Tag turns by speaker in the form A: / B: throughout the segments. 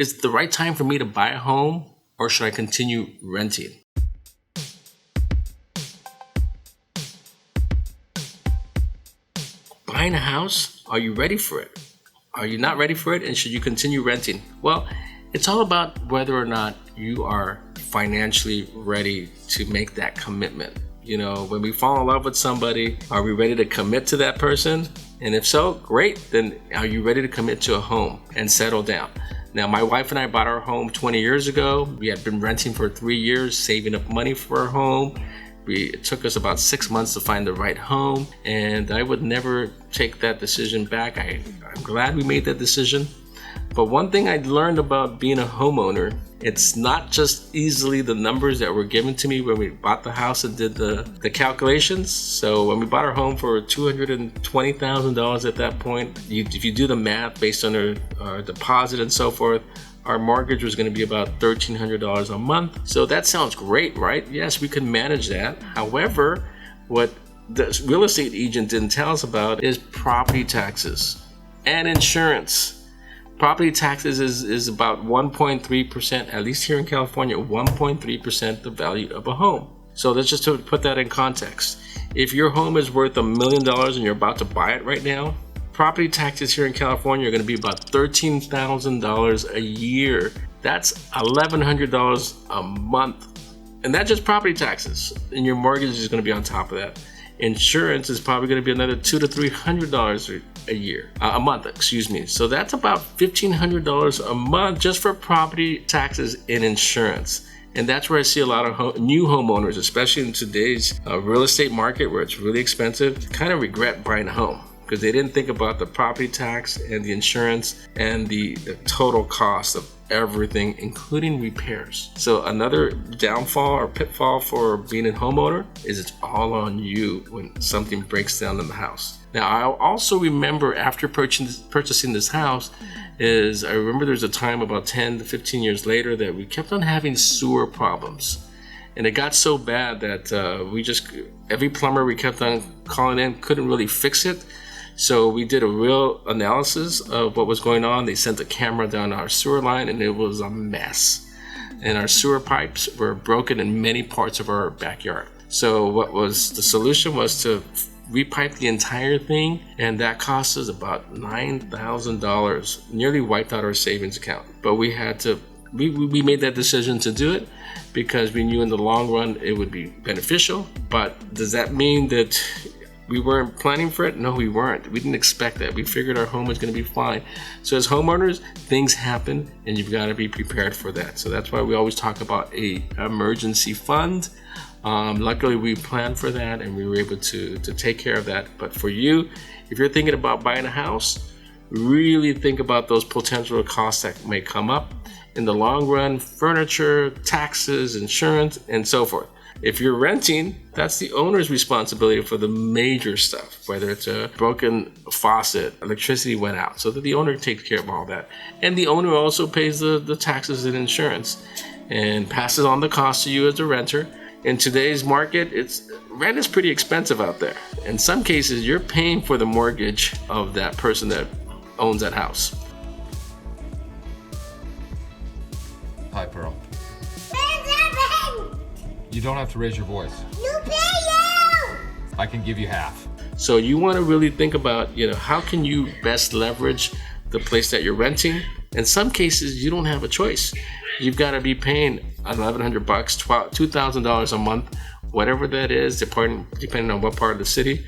A: Is it the right time for me to buy a home, or should I continue renting? Buying a house, are you ready for it? Are you not ready for it, and should you continue renting? Well, it's all about whether or not you are financially ready to make that commitment. When we fall in love with somebody, are we ready to commit to that person? And if so, great. Then are you ready to commit to a home and settle down? Now, my wife and I bought our home 20 years ago. We had been renting for 3 years, saving up money for our home. It took us about 6 months to find the right home, and I would never take that decision back. I'm glad we made that decision. But one thing I learned about being a homeowner, it's not just easily the numbers that were given to me when we bought the house and did the calculations. So when we bought our home for $220,000 at that point, if you do the math based on our deposit and so forth, our mortgage was going to be about $1,300 a month. So that sounds great, right? Yes, we could manage that. However, what the real estate agent didn't tell us about is property taxes and insurance. Property taxes is about 1.3%, at least here in California, 1.3% the value of a home. So that's just to put that in context. If your home is worth $1 million and you're about to buy it right now, property taxes here in California are going to be about $13,000 a year. That's $1,100 a month. And that's just property taxes. And your mortgage is going to be on top of that. Insurance is probably going to be another $200 to $300 a month. So that's about $1,500 a month just for property taxes and insurance. And that's where I see a lot of new homeowners, especially in today's real estate market where it's really expensive, kind of regret buying a home because they didn't think about the property tax and the insurance and the total cost of everything, including repairs. So another downfall or pitfall for being a homeowner is it's all on you when something breaks down in the house. Now, I also remember after purchasing this house, I remember there's a time about 10 to 15 years later that we kept on having sewer problems. And it got so bad that every plumber we kept on calling in couldn't really fix it. So we did a real analysis of what was going on. They sent a camera down our sewer line and it was a mess. And our sewer pipes were broken in many parts of our backyard. So what was the solution was to repipe the entire thing, and that cost us about $9,000, nearly wiped out our savings account. But we made that decision to do it because we knew in the long run it would be beneficial. But does that mean that we weren't planning for it? No, we weren't. We didn't expect that. We figured our home was going to be fine. So as homeowners, things happen and you've got to be prepared for that. So that's why we always talk about an emergency fund. Luckily, we planned for that and we were able to take care of that. But for you, if you're thinking about buying a house, really think about those potential costs that may come up in the long run: furniture, taxes, insurance, and so forth. If you're renting, that's the owner's responsibility for the major stuff, whether it's a broken faucet, electricity went out, so that the owner takes care of all that. And the owner also pays the taxes and insurance and passes on the cost to you as a renter. In today's market, rent is pretty expensive out there. In some cases, you're paying for the mortgage of that person that owns that house.
B: Hi, Pearl. You don't have to raise your voice. I can give you half.
A: So you want to really think about, how can you best leverage the place that you're renting? In some cases, you don't have a choice. You've got to be paying $1,100, $2,000 a month, whatever that is, depending on what part of the city.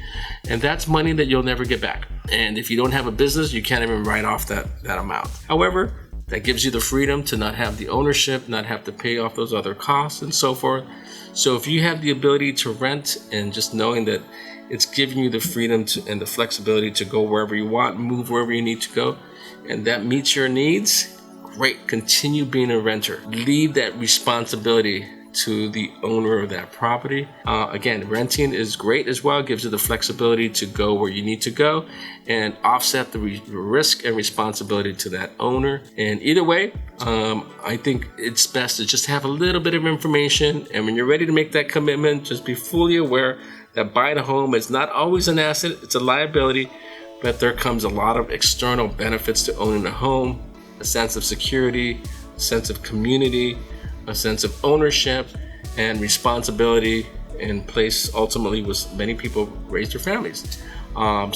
A: And that's money that you'll never get back. And if you don't have a business, you can't even write off that amount. However, that gives you the freedom to not have the ownership, not have to pay off those other costs and so forth. So if you have the ability to rent, and just knowing that it's giving you the freedom and the flexibility to go wherever you want, move wherever you need to go, and that meets your needs, great. Continue being a renter. Leave that responsibility to the owner of that property. Again, renting is great as well. It gives you the flexibility to go where you need to go and offset the risk and responsibility to that owner. And either way, I think it's best to just have a little bit of information. And when you're ready to make that commitment, just be fully aware that buying a home is not always an asset, it's a liability, but there comes a lot of external benefits to owning a home, a sense of security, a sense of community, a sense of ownership and responsibility in place ultimately was many people raised their families.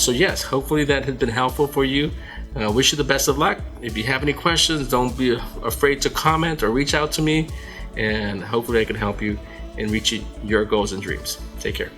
A: So yes, hopefully that has been helpful for you. I wish you the best of luck. If you have any questions, don't be afraid to comment or reach out to me, and hopefully I can help you in reaching your goals and dreams. Take care.